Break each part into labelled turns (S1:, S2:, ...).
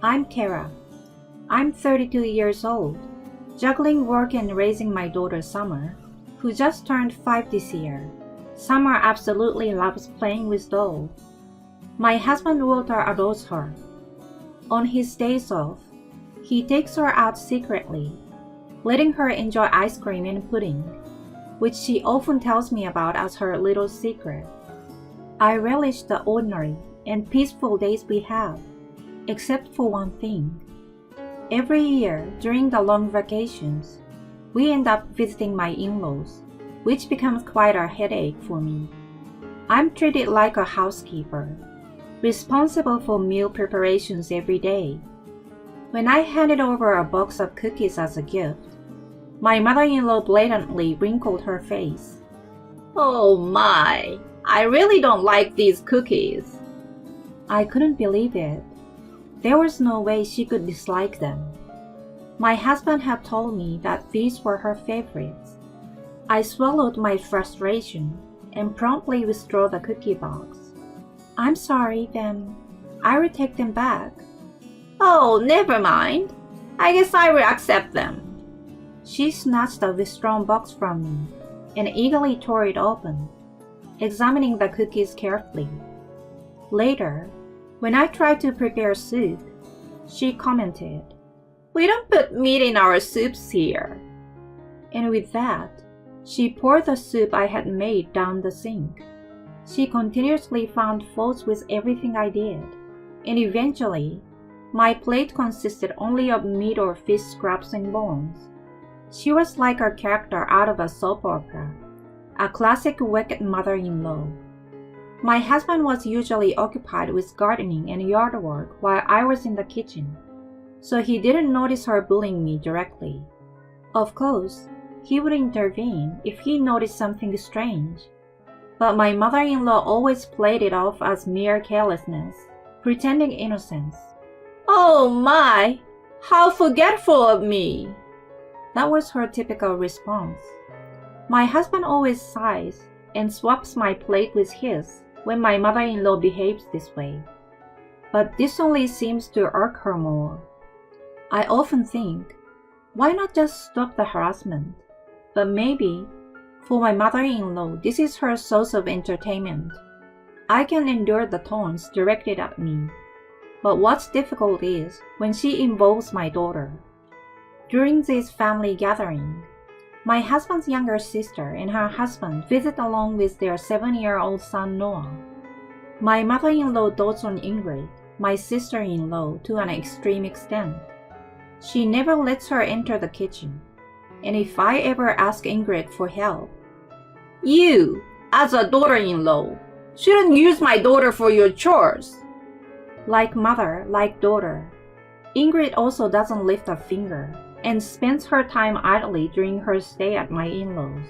S1: I'm Kara. I'm 32 years old, juggling work and raising my daughter Summer, who just turned 5 this year. Summer absolutely loves playing with dolls. My husband Walter adores her. On his days off, he takes her out secretly, letting her enjoy ice cream and pudding, which she often tells me about as her little secret. I relish the ordinary and peaceful days we have, except for one thing. Every year during the long vacations, we end up visiting my in-laws, which becomes quite a headache for me. I'm treated like a housekeeper, responsible for meal preparations every day. When I handed over a box of cookies as a gift, my mother-in-law blatantly wrinkled her face. "Oh my, I really don't like these cookies." I couldn't believe it. There was no way she could dislike them. My husband had told me that these were her favorites. I swallowed my frustration and promptly withdrew the cookie box. "I'm sorry, then. I will take them back." "Oh, never mind. I guess I will accept them." She snatched the withdrawn box from me and eagerly tore it open, examining the cookies carefully. Later, when I tried to prepare soup, she commented, "We don't put meat in our soups here." And with that, she poured the soup I had made down the sink. She continuously found faults with everything I did, and eventually, my plate consisted only of meat or fish scraps and bones. She was like a character out of a soap opera, a classic wicked mother-in-law. My husband was usually occupied with gardening and yard work while I was in the kitchen, so he didn't notice her bullying me directly. Of course, he would intervene if he noticed something strange, but my mother-in-law always played it off as mere carelessness, pretending innocence. "Oh my, how forgetful of me!" That was her typical response. My husband always sighs and swaps my plate with his when my mother-in-law behaves this way. But this only seems to irk her more. I often think, why not just stop the harassment? But maybe, for my mother-in-law, this is her source of entertainment. I can endure the taunts directed at me. But what's difficult is when she involves my daughter. During this family gathering, my husband's younger sister and her husband visit along with their 7-year-old son Noah. My mother-in-law dotes on Ingrid, my sister-in-law, to an extreme extent. She never lets her enter the kitchen, and if I ever ask Ingrid for help, "You, as a daughter-in-law, shouldn't use my daughter for your chores." Like mother, like daughter, Ingrid also doesn't lift a finger and spends her time idly during her stay at my in-laws.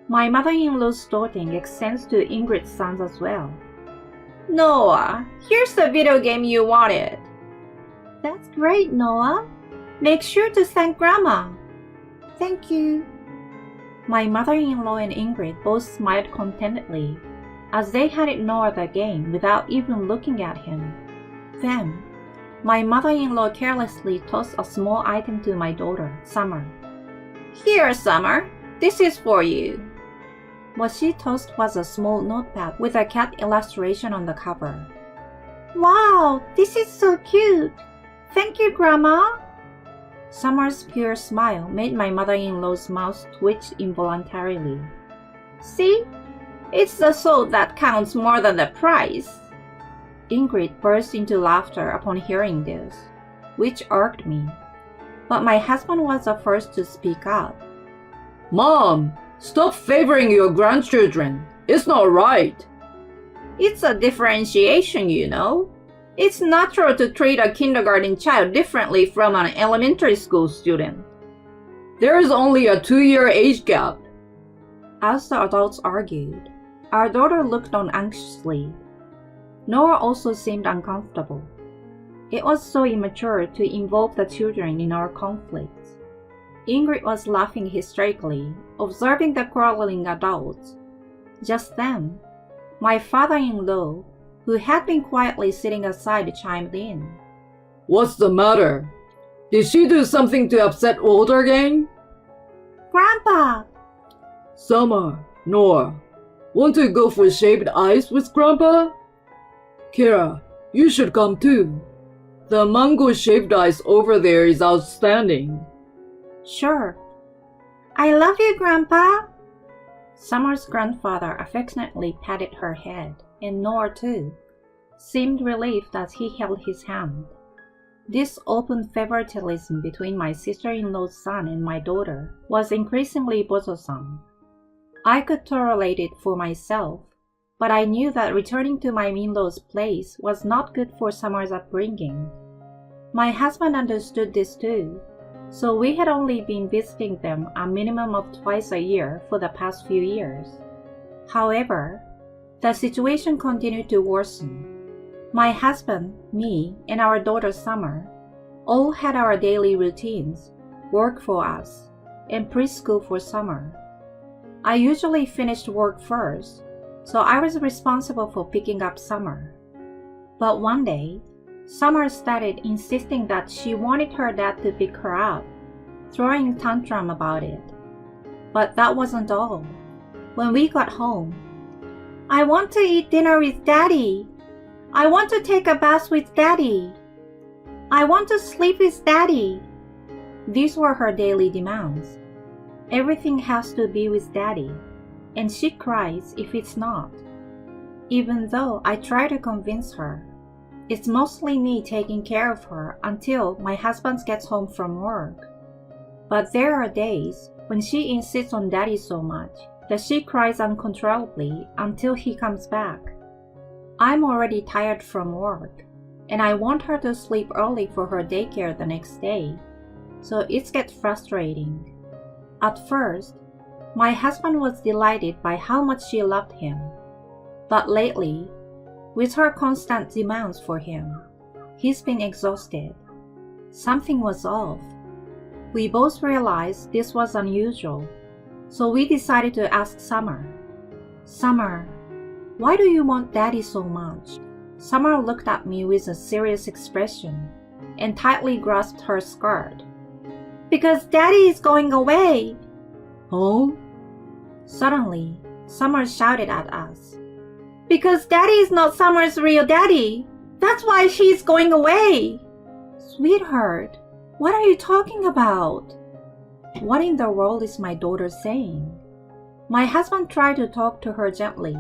S1: My mother-in-law's doting extends to Ingrid's sons as well. "Noah, here's the video game you wanted." "That's great, Noah. Make sure to thank Grandma." "Thank you." My mother-in-law and Ingrid both smiled contentedly as they handed Noah the game without even looking at him. Then, my mother-in-law carelessly tossed a small item to my daughter, Summer. "Here, Summer, this is for you." What she tossed was a small notepad with a cat illustration on the cover. "Wow, this is so cute. Thank you, Grandma." Summer's pure smile made my mother-in-law's mouth twitch involuntarily. "See? It's the thought that counts more than the price." Ingrid burst into laughter upon hearing this, which irked me. But my husband was the first to speak up.
S2: "Mom, stop favoring your grandchildren. It's not right."
S1: "It's a differentiation, you know. It's natural to treat a kindergarten child differently from an elementary school student."
S2: "There is only a 2-year age gap."
S1: As the adults argued, our daughter looked on anxiously. Noah also seemed uncomfortable. It was so immature to involve the children in our conflicts. Ingrid was laughing hysterically, observing the quarreling adults. Just then, my father-in-law, who had been quietly sitting aside, chimed in.
S2: What's the matter? Did she do something to upset Walter again?
S1: Grandpa!
S2: Summer, Noah, want to go for shaved ice with Grandpa? Kira, you should come too. The mango shaved ice over there is outstanding.
S1: Sure. I love you, Grandpa! Summer's grandfather affectionately patted her head, and Noah too seemed relieved as he held his hand. This open favoritism between my sister-in-law's son and my daughter was increasingly bothersome. I could tolerate it for myself, but I knew that returning to my in-laws' place was not good for Summer's upbringing. My husband understood this too, so we had only been visiting them a minimum of twice a year for the past few years. However, the situation continued to worsen. My husband, me, and our daughter Summer all had our daily routines, work for us, and preschool for Summer. I usually finished work first, so I was responsible for picking up Summer. But one day, Summer started insisting that she wanted her dad to pick her up, throwing tantrum about it. But that wasn't all. When we got home, "I want to eat dinner with Daddy. I want to take a bath with Daddy. I want to sleep with Daddy." These were her daily demands. Everything has to be with Daddy, and she cries if it's not. Even though I try to convince her, it's mostly me taking care of her until my husband gets home from work. But there are days when she insists on Daddy so much that she cries uncontrollably until he comes back. I'm already tired from work, and I want her to sleep early for her daycare the next day, so it gets frustrating. At first, my husband was delighted by how much she loved him, but lately, with her constant demands for him, he's been exhausted. Something was off. We both realized this was unusual, so we decided to ask Summer. "Summer, why do you want Daddy so much?" Summer looked at me with a serious expression and tightly grasped her skirt. "Because Daddy is going away."
S2: Huh?
S1: Suddenly, Summer shouted at us. "Because Daddy is not Summer's real daddy. That's why she's going away." "Sweetheart, what are you talking about?" What in the world is my daughter saying? My husband tried to talk to her gently.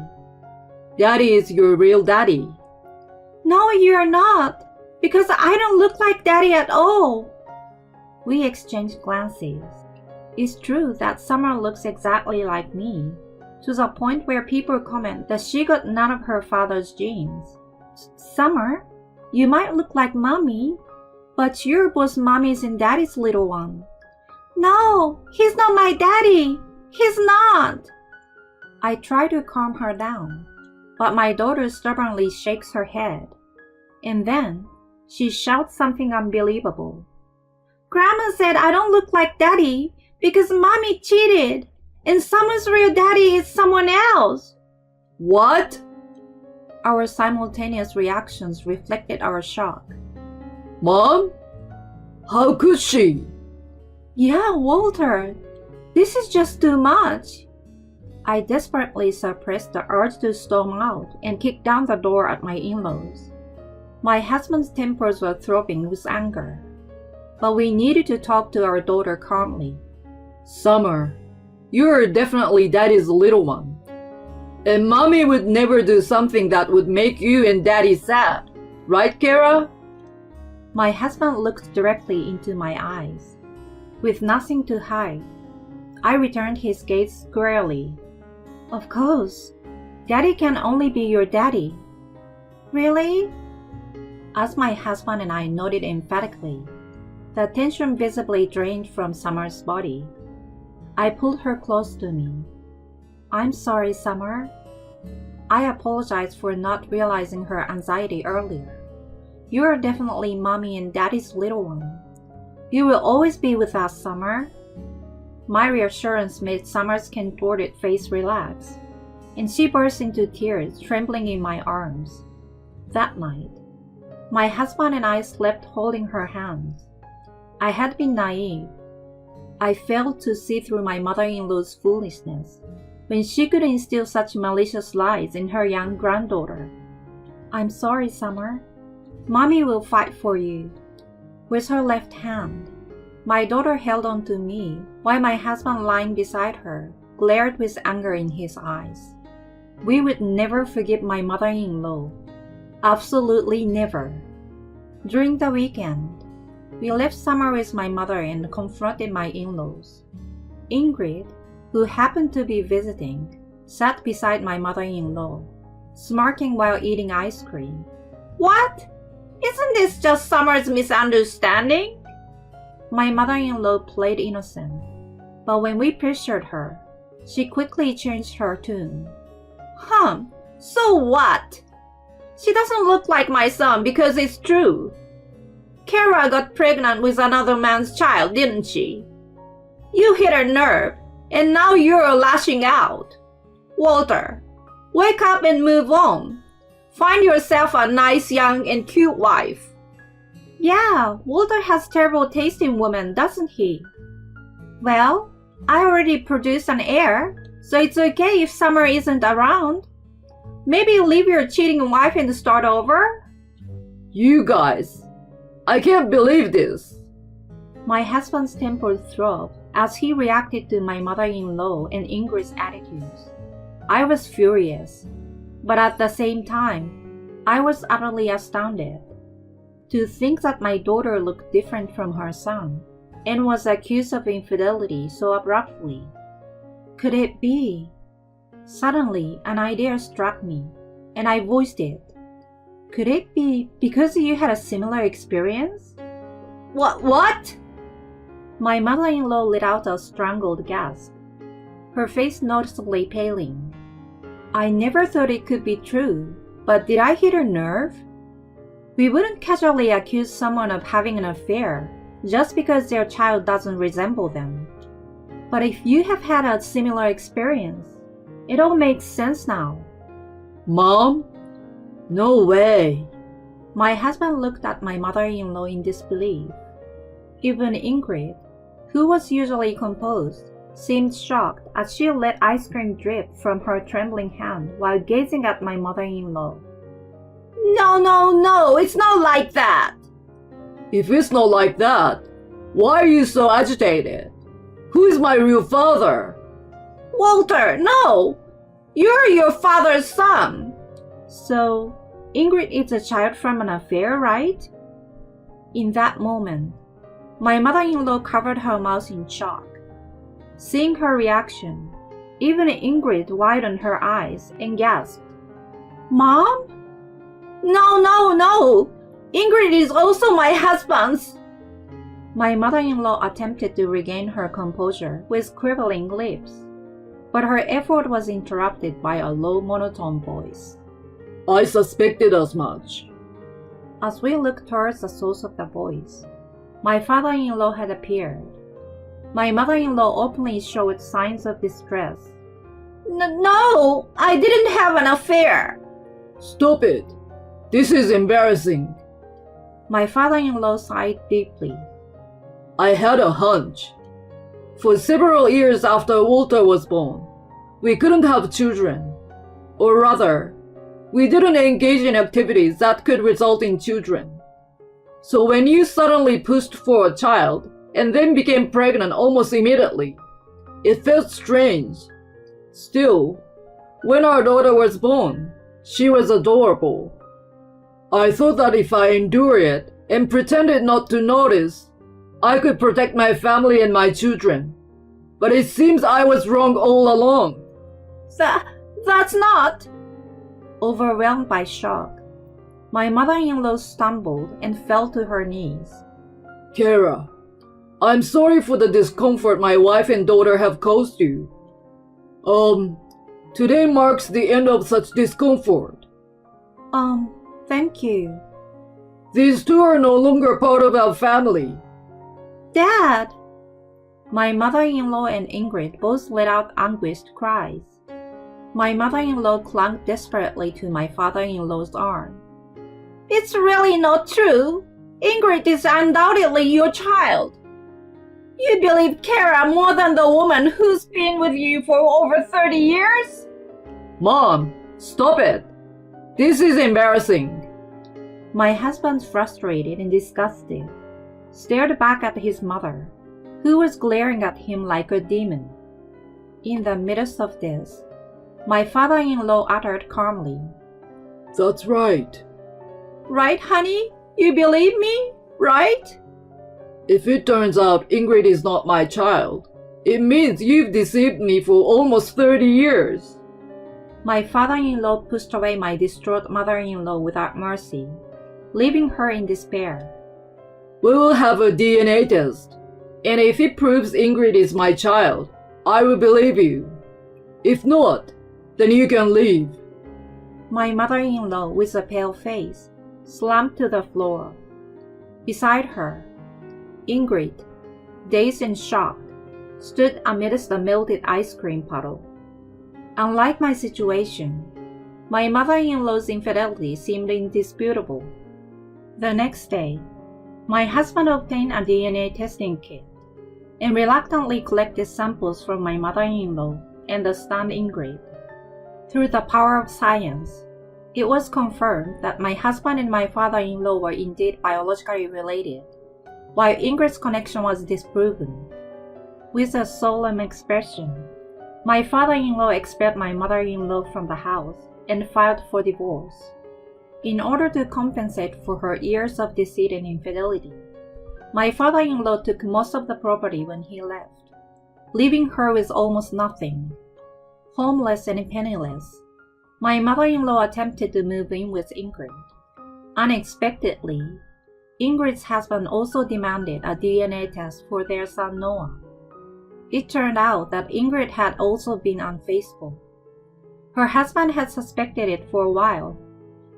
S2: Daddy is your real daddy.
S1: "No, you're not, because I don't look like Daddy at all." We exchanged glances. It's true that Summer looks exactly like me, to the point where people comment that she got none of her father's genes. "Summer, you might look like Mommy, but you're both Mommy's and Daddy's little one." "No, he's not my daddy. He's not." I try to calm her down, but my daughter stubbornly shakes her head. And then she shouts something unbelievable. "Grandma said I don't look like Daddy because Mommy cheated, and Summer's real daddy is someone else."
S2: What?
S1: Our simultaneous reactions reflected our shock.
S2: Mom? How could she?
S1: "Yeah, Walter, this is just too much." I desperately suppressed the urge to storm out and kick down the door at my in-laws. My husband's tempers were throbbing with anger, but we needed to talk to our daughter calmly.
S2: Summer, you're definitely Daddy's little one. And Mommy would never do something that would make you and Daddy sad. Right, Kara?
S1: My husband looked directly into my eyes. With nothing to hide, I returned his gaze squarely. "Of course, Daddy can only be your daddy." "Really?" As my husband and I nodded emphatically, the tension visibly drained from Summer's body. I pulled her close to me. "I'm sorry, Summer. I apologize for not realizing her anxiety earlier. You are definitely Mommy and Daddy's little one. You will always be with us, Summer." My reassurance made Summer's contorted face relax, and she burst into tears, trembling in my arms. That night, My husband and I slept holding her hands. I had been naive. I failed to see through my mother-in-law's foolishness when she could instill such malicious lies in her young granddaughter. "I'm sorry, Summer. Mommy will fight for you." With her left hand, my daughter held on to me while my husband lying beside her glared with anger in his eyes. We would never forgive my mother-in-law. Absolutely never. During the weekend, we left Summer with my mother and confronted my in-laws. Ingrid, who happened to be visiting, sat beside my mother-in-law, smirking while eating ice cream. "What? Isn't this just Summer's misunderstanding?" My mother-in-law played innocent, but when we pressured her, she quickly changed her tune. So what? She doesn't look like my son because it's true. Kara got pregnant with another man's child, didn't she? You hit her nerve, and now you're lashing out. Walter, wake up and move on. Find yourself a nice, young, and cute wife. Yeah, Walter has terrible taste in women, doesn't he? Well, I already produced an heir, so it's okay if Summer isn't around. Maybe leave your cheating wife and start over?
S2: You guys, I can't believe this.
S1: My husband's temper throbbed as he reacted to my mother-in-law and Ingrid's attitudes. I was furious, but at the same time, I was utterly astounded. To think that my daughter looked different from her son and was accused of infidelity so abruptly. Could it be? Suddenly, an idea struck me, and I voiced it. Could it be because you had a similar experience? What? My mother-in-law let out a strangled gasp, her face noticeably paling. I never thought it could be true, but did I hit her nerve? We wouldn't casually accuse someone of having an affair just because their child doesn't resemble them. But if you have had a similar experience, it all makes sense now.
S2: Mom? No way.
S1: My husband looked at my mother-in-law in disbelief. Even Ingrid, who was usually composed, seemed shocked as she let ice cream drip from her trembling hand while gazing at my mother-in-law. No, it's not like that.
S2: If it's not like that, why are you so agitated? Who is my real father?
S1: Walter, no! You're your father's son! So, Ingrid is a child from an affair, right? In that moment, my mother-in-law covered her mouth in shock. Seeing her reaction, even Ingrid widened her eyes and gasped. Mom? No! Ingrid is also my husband's! My mother-in-law attempted to regain her composure with quivering lips, but her effort was interrupted by a low monotone voice.
S2: I suspected as much.
S1: As we looked towards the source of the voice, my father-in-law had appeared. My mother-in-law openly showed signs of distress. No, I didn't have an affair.
S2: Stop it. This is embarrassing.
S1: My father-in-law sighed deeply.
S2: I had a hunch. For several years after Walter was born, we couldn't have children. Or rather, we didn't engage in activities that could result in children. So when you suddenly pushed for a child and then became pregnant almost immediately, it felt strange. Still, when our daughter was born, she was adorable. I thought that if I endured it and pretended not to notice, I could protect my family and my children. But it seems I was wrong all along. That's not...
S1: Overwhelmed by shock, my mother-in-law stumbled and fell to her knees.
S2: Kara, I'm sorry for the discomfort my wife and daughter have caused you. Today marks the end of such discomfort.
S1: Thank you.
S2: These two are no longer part of our family.
S1: Dad! My mother-in-law and Ingrid both let out anguished cries. My mother-in-law clung desperately to my father-in-law's arm. It's really not true. Ingrid is undoubtedly your child. You believe Kara more than the woman who's been with you for over 30 years?
S2: Mom, stop it. This is embarrassing.
S1: My husband, frustrated and disgusted, stared back at his mother, who was glaring at him like a demon. In the midst of this, my father-in-law uttered calmly,
S2: That's right.
S1: Right, honey? You believe me, right?
S2: If it turns out Ingrid is not my child, it means you've deceived me for almost 30 years.
S1: My father-in-law pushed away my distraught mother-in-law without mercy, leaving her in despair.
S2: We will have a DNA test, and if it proves Ingrid is my child, I will believe you. If not, then you can leave.
S1: My mother-in-law, with a pale face, slumped to the floor. Beside her, Ingrid, dazed and shocked, stood amidst the melted ice cream puddle. Unlike my situation, my mother-in-law's infidelity seemed indisputable. The next day, my husband obtained a DNA testing kit and reluctantly collected samples from my mother-in-law and the stunned Ingrid. Through the power of science, it was confirmed that my husband and my father-in-law were indeed biologically related, while Ingrid's connection was disproven. With a solemn expression, my father-in-law expelled my mother-in-law from the house and filed for divorce. In order to compensate for her years of deceit and infidelity, my father-in-law took most of the property when he left, leaving her with almost nothing. Homeless and penniless, my mother-in-law attempted to move in with Ingrid. Unexpectedly, Ingrid's husband also demanded a DNA test for their son Noah. It turned out that Ingrid had also been unfaithful. Her husband had suspected it for a while,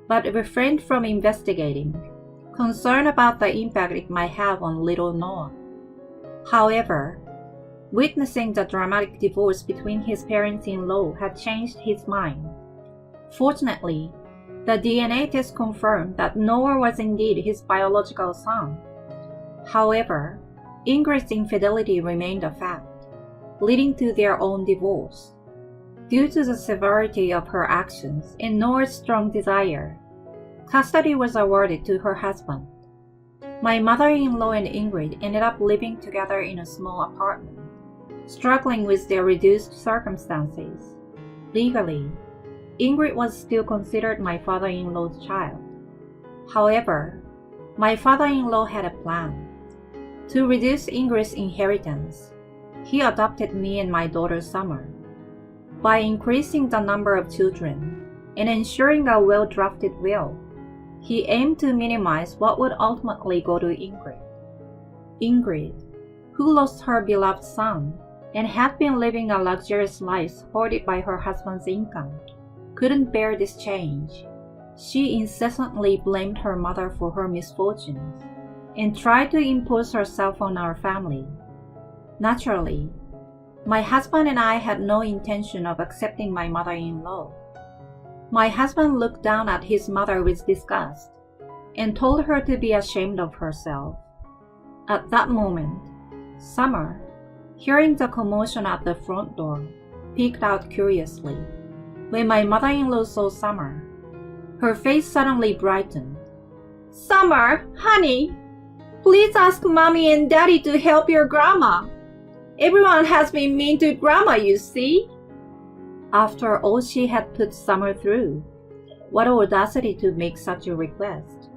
S1: but refrained from investigating, concerned about the impact it might have on little Noah. However, witnessing the dramatic divorce between his parents-in-law had changed his mind. Fortunately, the DNA test confirmed that Noah was indeed his biological son. However, Ingrid's infidelity remained a fact, leading to their own divorce. Due to the severity of her actions and Noah's strong desire, custody was awarded to her husband. My mother-in-law and Ingrid ended up living together in a small apartment, struggling with their reduced circumstances. Legally, Ingrid was still considered my father-in-law's child. However, my father-in-law had a plan. To reduce Ingrid's inheritance, he adopted me and my daughter Summer. By increasing the number of children and ensuring a well-drafted will, he aimed to minimize what would ultimately go to Ingrid. Ingrid, who lost her beloved son and had been living a luxurious life supported by her husband's income, couldn't bear this change. She incessantly blamed her mother for her misfortunes and tried to impose herself on our family. Naturally, my husband and I had no intention of accepting my mother-in-law. My husband looked down at his mother with disgust and told her to be ashamed of herself. At that moment, Summer, hearing the commotion at the front door, peeked out curiously. When my mother-in-law saw Summer, her face suddenly brightened. "Summer, honey, please ask Mommy and Daddy to help your grandma. Everyone has been mean to Grandma, you see." After all she had put Summer through, what audacity to make such a request.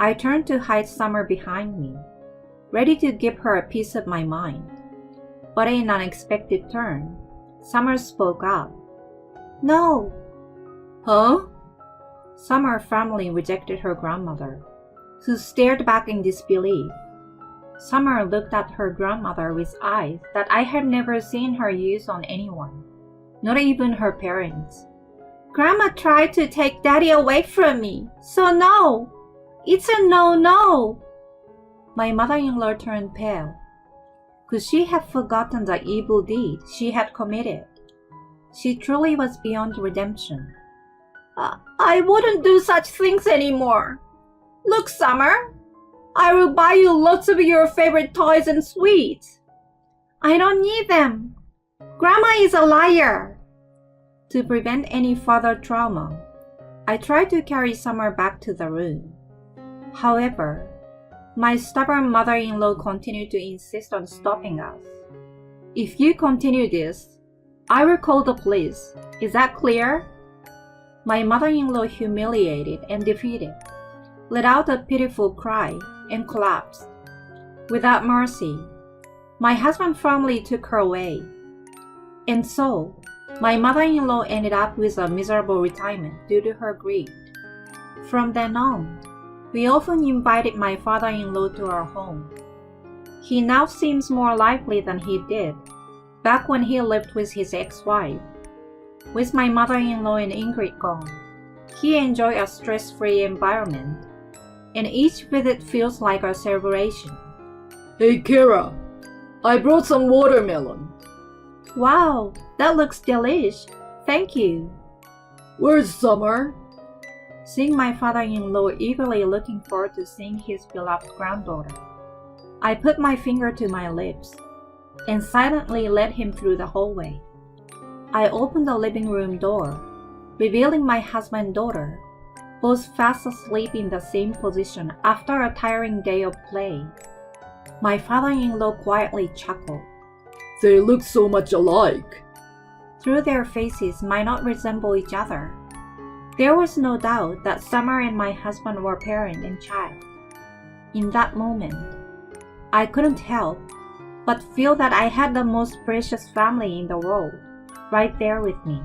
S1: I turned to hide Summer behind me, ready to give her a piece of my mind. But in an unexpected turn, Summer spoke up. "No." "Huh?" Summer firmly rejected her grandmother, who stared back in disbelief. Summer looked at her grandmother with eyes that I had never seen her use on anyone, not even her parents. "Grandma tried to take Daddy away from me, so no. It's a no-no." My mother-in-law turned pale. Could she have forgotten the evil deed she had committed? She truly was beyond redemption. I wouldn't do such things anymore. Look, Summer, I will buy you lots of your favorite toys and sweets. I don't need them. Grandma is a liar. To prevent any further trauma, I tried to carry Summer back to the room. However, my stubborn mother-in-law continued to insist on stopping us. If you continue this, I will call the police. Is that clear? My mother-in-law, humiliated and defeated, let out a pitiful cry and collapsed. Without mercy, my husband firmly took her away. And so, my mother-in-law ended up with a miserable retirement due to her greed. From then on, we often invited my father-in-law to our home. He now seems more lively than he did back when he lived with his ex-wife. With my mother-in-law and Ingrid gone, he enjoys a stress-free environment, and each visit feels like a celebration.
S2: Hey Kira, I brought some watermelon.
S1: Wow, that looks delish. Thank you.
S2: Where's Summer?
S1: Seeing my father-in-law eagerly looking forward to seeing his beloved granddaughter, I put my finger to my lips and silently led him through the hallway. I opened the living room door, revealing my husband and daughter, both fast asleep in the same position after a tiring day of play. My father-in-law quietly chuckled.
S2: They look so much alike.
S1: Though their faces might not resemble each other, there was no doubt that Summer and my husband were parent and child. In that moment, I couldn't help but feel that I had the most precious family in the world right there with me.